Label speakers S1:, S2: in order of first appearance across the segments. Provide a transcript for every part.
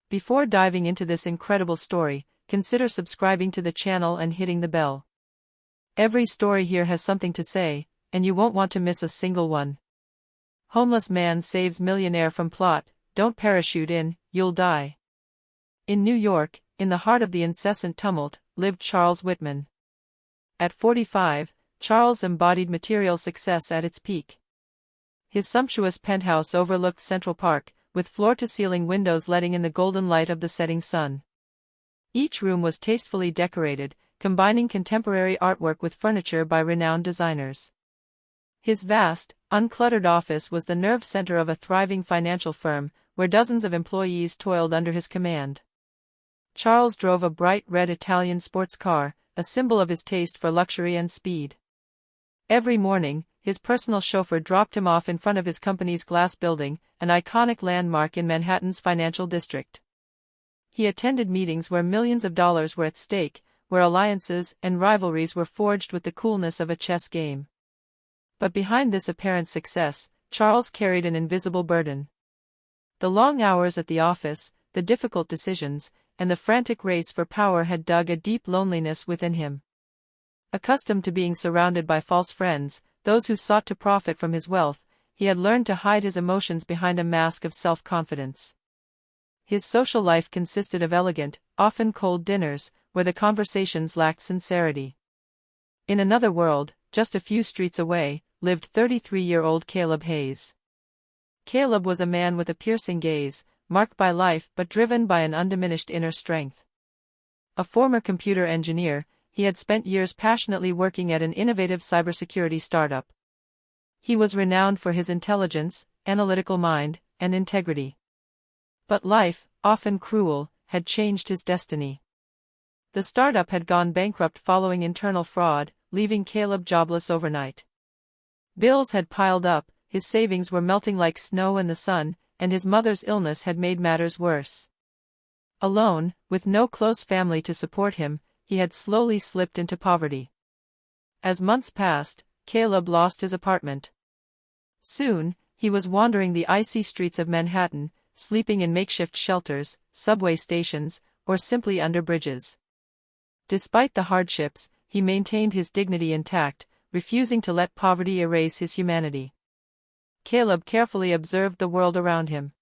S1: Before diving into this incredible story, consider subscribing to the channel and hitting the bell. Every story here has something to say, and you won't want to miss a single one. Homeless man saves millionaire from plot, don't parachute in, you'll die. In New York, in the heart of the incessant tumult, lived Charles Whitman. At 45, Charles embodied material success at its peak. His sumptuous penthouse overlooked Central Park, with floor-to-ceiling windows letting in the golden light of the setting sun. Each room was tastefully decorated, combining contemporary artwork with furniture by renowned designers. His vast, uncluttered office was the nerve center of a thriving financial firm, where dozens of employees toiled under his command. Charles drove a bright red Italian sports car, a symbol of his taste for luxury and speed. Every morning, his personal chauffeur dropped him off in front of his company's glass building, an iconic landmark in Manhattan's financial district. He attended meetings where millions of dollars were at stake, where alliances and rivalries were forged with the coolness of a chess game. But behind this apparent success, Charles carried an invisible burden. The long hours at the office, the difficult decisions, and the frantic race for power had dug a deep loneliness within him. Accustomed to being surrounded by false friends, those who sought to profit from his wealth, he had learned to hide his emotions behind a mask of self-confidence. His social life consisted of elegant, often cold dinners, where the conversations lacked sincerity. In another world, just a few streets away, lived 33-year-old Caleb Hayes. Caleb was a man with a piercing gaze, marked by life but driven by an undiminished inner strength. A former computer engineer, he had spent years passionately working at an innovative cybersecurity startup. He was renowned for his intelligence, analytical mind, and integrity. But life, often cruel, had changed his destiny. The startup had gone bankrupt following internal fraud, leaving Caleb jobless overnight. Bills had piled up, his savings were melting like snow in the sun, and his mother's illness had made matters worse. Alone, with no close family to support him, he had slowly slipped into poverty. As months passed, Caleb lost his apartment. Soon, he was wandering the icy streets of Manhattan, sleeping in makeshift shelters, subway stations, or simply under bridges. Despite the hardships, he maintained his dignity intact, refusing to let poverty erase his humanity. Caleb carefully observed the world around him.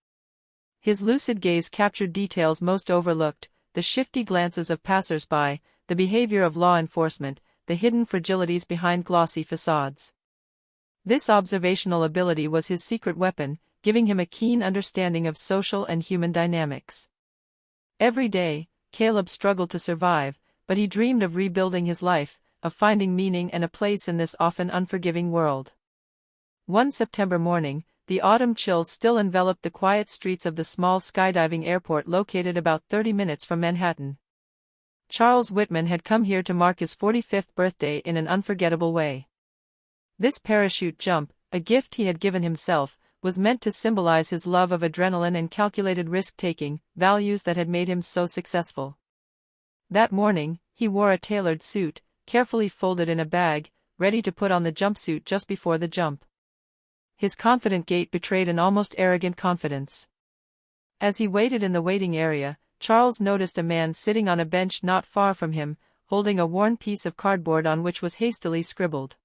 S1: His lucid gaze captured details most overlooked, the shifty glances of passers-by, the behavior of law enforcement, the hidden fragilities behind glossy facades. This observational ability was his secret weapon, giving him a keen understanding of social and human dynamics. Every day, Caleb struggled to survive, but he dreamed of rebuilding his life, of finding meaning and a place in this often unforgiving world. One September morning, the autumn chills still enveloped the quiet streets of the small skydiving airport located about 30 minutes from Manhattan. Charles Whitman had come here to mark his 45th birthday in an unforgettable way. This parachute jump, a gift he had given himself, was meant to symbolize his love of adrenaline and calculated risk-taking, values that had made him so successful. That morning, he wore a tailored suit, carefully folded in a bag, ready to put on the jumpsuit just before the jump. His confident gait betrayed an almost arrogant confidence. As he waited in the waiting area, Charles noticed a man sitting on a bench not far from him, holding a worn piece of cardboard on which was hastily scribbled,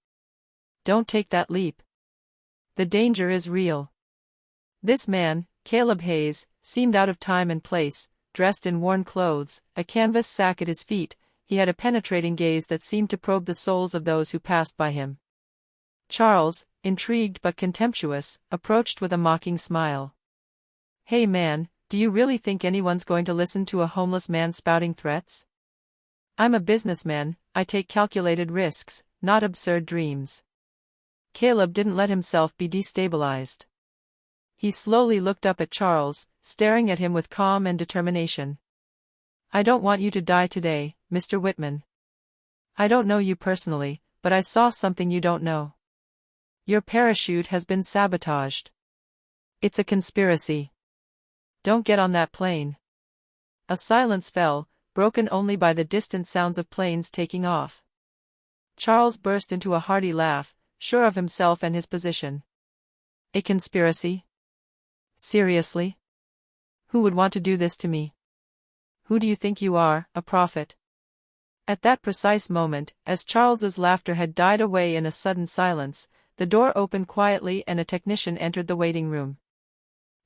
S1: "Don't take that leap. The danger is real." This man, Caleb Hayes, seemed out of time and place, dressed in worn clothes, a canvas sack at his feet. He had a penetrating gaze that seemed to probe the souls of those who passed by him. Charles, intrigued but contemptuous, approached with a mocking smile. "Hey man, do you really think anyone's going to listen to a homeless man spouting threats? I'm a businessman, I take calculated risks, not absurd dreams." Caleb didn't let himself be destabilized. He slowly looked up at Charles, staring at him with calm and determination. "I don't want you to die today, Mr. Whitman. I don't know you personally, but I saw something you don't know. Your parachute has been sabotaged. It's a conspiracy. Don't get on that plane." A silence fell, broken only by the distant sounds of planes taking off. Charles burst into a hearty laugh, sure of himself and his position. "A conspiracy? Seriously? Who would want to do this to me? Who do you think you are, a prophet? At that precise moment, as Charles's laughter had died away in a sudden silence, the door opened quietly and a technician entered the waiting room.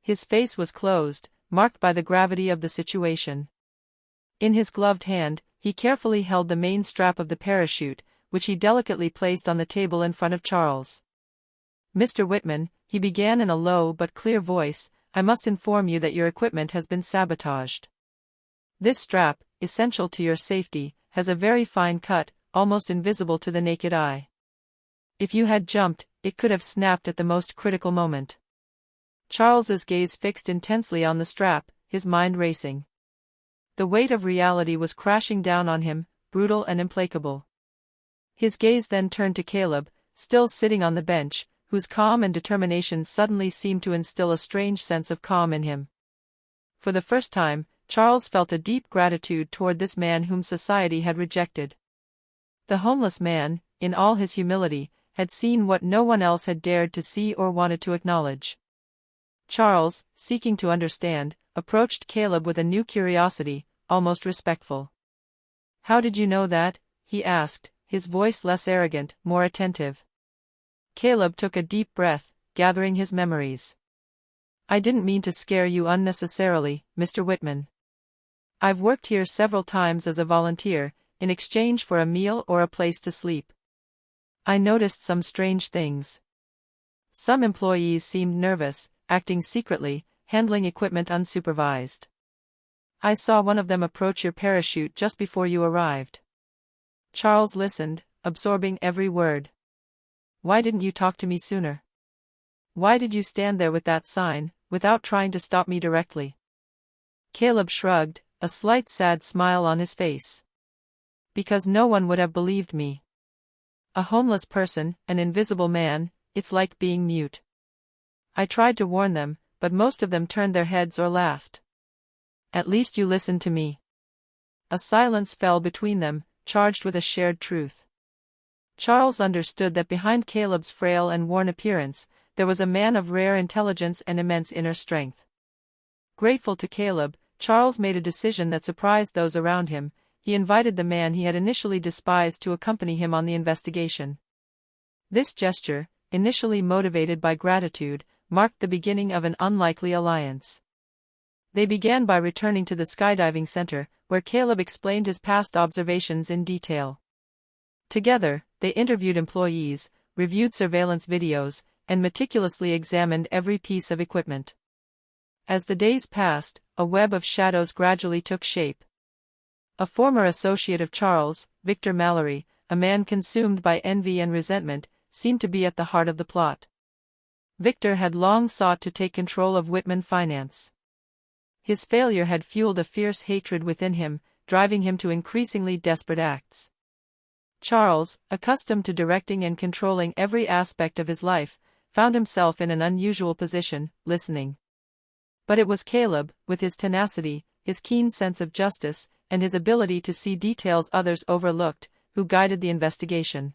S1: His face was closed, marked by the gravity of the situation. In his gloved hand, he carefully held the main strap of the parachute, which he delicately placed on the table in front of Charles. "Mr. Whitman," he began in a low but clear voice, "I must inform you that your equipment has been sabotaged. This strap, essential to your safety, has a very fine cut, almost invisible to the naked eye. If you had jumped, it could have snapped at the most critical moment." Charles's gaze fixed intensely on the strap, his mind racing. The weight of reality was crashing down on him, brutal and implacable. His gaze then turned to Caleb, still sitting on the bench, whose calm and determination suddenly seemed to instill a strange sense of calm in him. For the first time, Charles felt a deep gratitude toward this man whom society had rejected. The homeless man, in all his humility, had seen what no one else had dared to see or wanted to acknowledge. Charles, seeking to understand, approached Caleb with a new curiosity, almost respectful. "How did you know that?" he asked, his voice less arrogant, more attentive. Caleb took a deep breath, gathering his memories. "I didn't mean to scare you unnecessarily, Mr. Whitman. I've worked here several times as a volunteer, in exchange for a meal or a place to sleep. I noticed some strange things. Some employees seemed nervous, acting secretly, handling equipment unsupervised. I saw one of them approach your parachute just before you arrived." Charles listened, absorbing every word. "Why didn't you talk to me sooner? Why did you stand there with that sign, without trying to stop me directly?" Caleb shrugged, a slight sad smile on his face. "Because no one would have believed me. A homeless person, an invisible man, it's like being mute. I tried to warn them, but most of them turned their heads or laughed. At least you listened to me." A silence fell between them, charged with a shared truth. Charles understood that behind Caleb's frail and worn appearance, there was a man of rare intelligence and immense inner strength. Grateful to Caleb, Charles made a decision that surprised those around him. He invited the man he had initially despised to accompany him on the investigation. This gesture, initially motivated by gratitude, marked the beginning of an unlikely alliance. They began by returning to the skydiving center, where Caleb explained his past observations in detail. Together, they interviewed employees, reviewed surveillance videos, and meticulously examined every piece of equipment. As the days passed, a web of shadows gradually took shape. A former associate of Charles, Victor Mallory, a man consumed by envy and resentment, seemed to be at the heart of the plot. Victor had long sought to take control of Whitman Finance. His failure had fueled a fierce hatred within him, driving him to increasingly desperate acts. Charles, accustomed to directing and controlling every aspect of his life, found himself in an unusual position, listening. But it was Caleb, with his tenacity, his keen sense of justice, and his ability to see details others overlooked, who guided the investigation.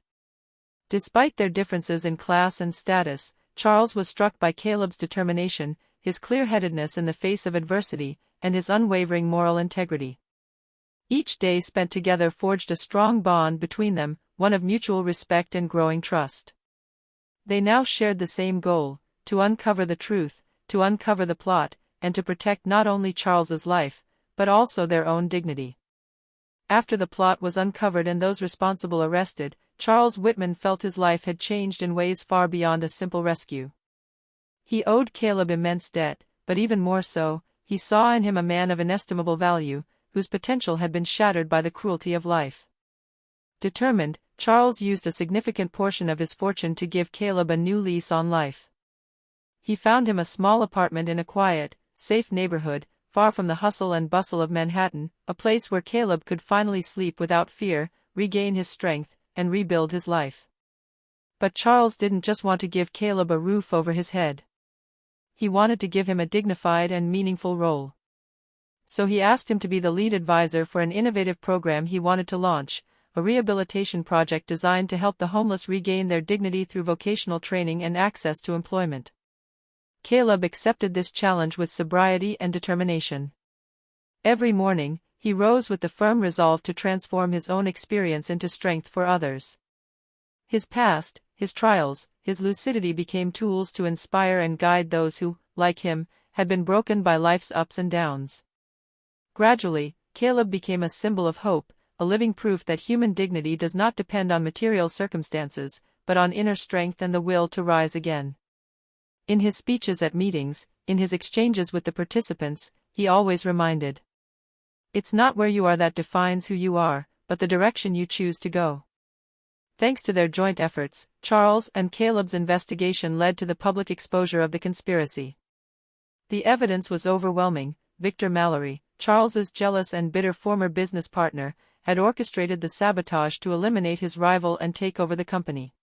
S1: Despite their differences in class and status, Charles was struck by Caleb's determination, his clear-headedness in the face of adversity, and his unwavering moral integrity. Each day spent together forged a strong bond between them, one of mutual respect and growing trust. They now shared the same goal: to uncover the truth, to uncover the plot, and to protect not only Charles's life, but also their own dignity. After the plot was uncovered and those responsible arrested, Charles Whitman felt his life had changed in ways far beyond a simple rescue. He owed Caleb immense debt, but even more so, he saw in him a man of inestimable value, whose potential had been shattered by the cruelty of life. Determined, Charles used a significant portion of his fortune to give Caleb a new lease on life. He found him a small apartment in a quiet, safe neighborhood, far from the hustle and bustle of Manhattan, a place where Caleb could finally sleep without fear, regain his strength, and rebuild his life. But Charles didn't just want to give Caleb a roof over his head. He wanted to give him a dignified and meaningful role. So he asked him to be the lead advisor for an innovative program he wanted to launch, a rehabilitation project designed to help the homeless regain their dignity through vocational training and access to employment. Caleb accepted this challenge with sobriety and determination. Every morning, he rose with the firm resolve to transform his own experience into strength for others. His past, his trials, his lucidity became tools to inspire and guide those who, like him, had been broken by life's ups and downs. Gradually, Caleb became a symbol of hope, a living proof that human dignity does not depend on material circumstances, but on inner strength and the will to rise again. In his speeches at meetings, in his exchanges with the participants, he always reminded, "It's not where you are that defines who you are, but the direction you choose to go." Thanks to their joint efforts, Charles and Caleb's investigation led to the public exposure of the conspiracy. The evidence was overwhelming. Victor Mallory, Charles's jealous and bitter former business partner, had orchestrated the sabotage to eliminate his rival and take over the company.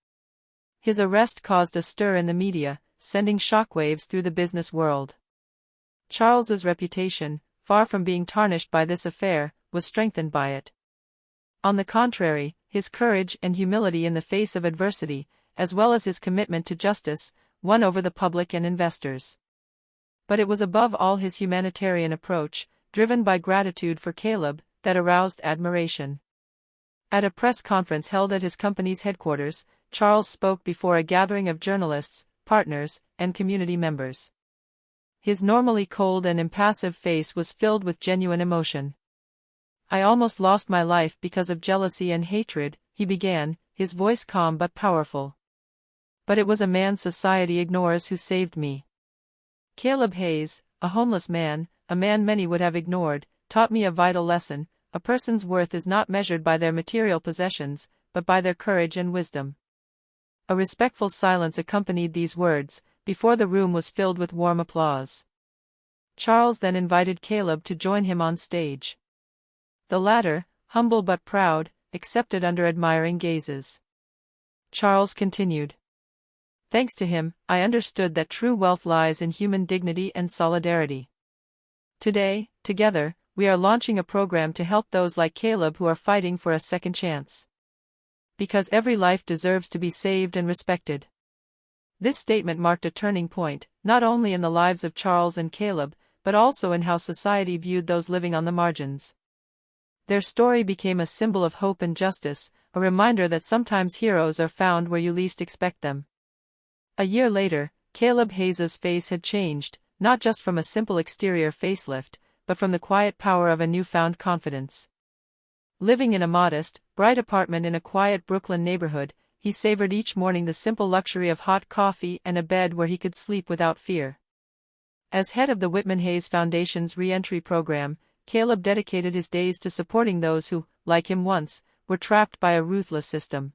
S1: His arrest caused a stir in the media, sending shockwaves through the business world. Charles's reputation, far from being tarnished by this affair, was strengthened by it. On the contrary, his courage and humility in the face of adversity, as well as his commitment to justice, won over the public and investors. But it was above all his humanitarian approach, driven by gratitude for Caleb, that aroused admiration. At a press conference held at his company's headquarters, Charles spoke before a gathering of journalists, partners, and community members. His normally cold and impassive face was filled with genuine emotion. "I almost lost my life because of jealousy and hatred," he began, his voice calm but powerful. "But it was a man society ignores who saved me. Caleb Hayes, a homeless man, a man many would have ignored, taught me a vital lesson: a person's worth is not measured by their material possessions, but by their courage and wisdom." A respectful silence accompanied these words, before the room was filled with warm applause. Charles then invited Caleb to join him on stage. The latter, humble but proud, accepted under admiring gazes. Charles continued, "Thanks to him, I understood that true wealth lies in human dignity and solidarity. Today, together, we are launching a program to help those like Caleb who are fighting for a second chance. Because every life deserves to be saved and respected." This statement marked a turning point, not only in the lives of Charles and Caleb, but also in how society viewed those living on the margins. Their story became a symbol of hope and justice, a reminder that sometimes heroes are found where you least expect them. A year later, Caleb Hayes's face had changed, not just from a simple exterior facelift, but from the quiet power of a newfound confidence. Living in a modest, bright apartment in a quiet Brooklyn neighborhood, he savored each morning the simple luxury of hot coffee and a bed where he could sleep without fear. As head of the Whitman Hayes Foundation's re-entry program, Caleb dedicated his days to supporting those who, like him once, were trapped by a ruthless system.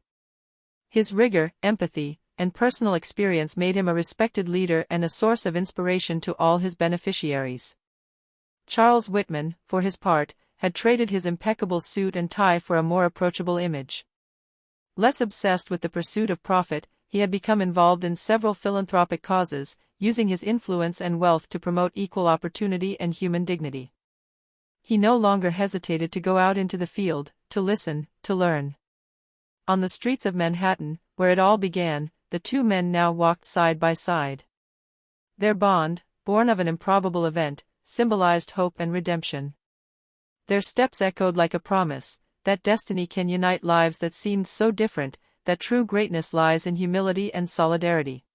S1: His rigor, empathy, and personal experience made him a respected leader and a source of inspiration to all his beneficiaries. Charles Whitman, for his part, had traded his impeccable suit and tie for a more approachable image. Less obsessed with the pursuit of profit, he had become involved in several philanthropic causes, using his influence and wealth to promote equal opportunity and human dignity. He no longer hesitated to go out into the field, to listen, to learn. On the streets of Manhattan, where it all began, the two men now walked side by side. Their bond, born of an improbable event, symbolized hope and redemption. Their steps echoed like a promise, that destiny can unite lives that seemed so different, that true greatness lies in humility and solidarity.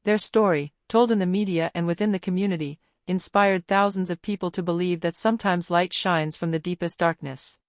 S1: Their story, told in the media and within the community, inspired thousands of people to believe that sometimes light shines from the deepest darkness.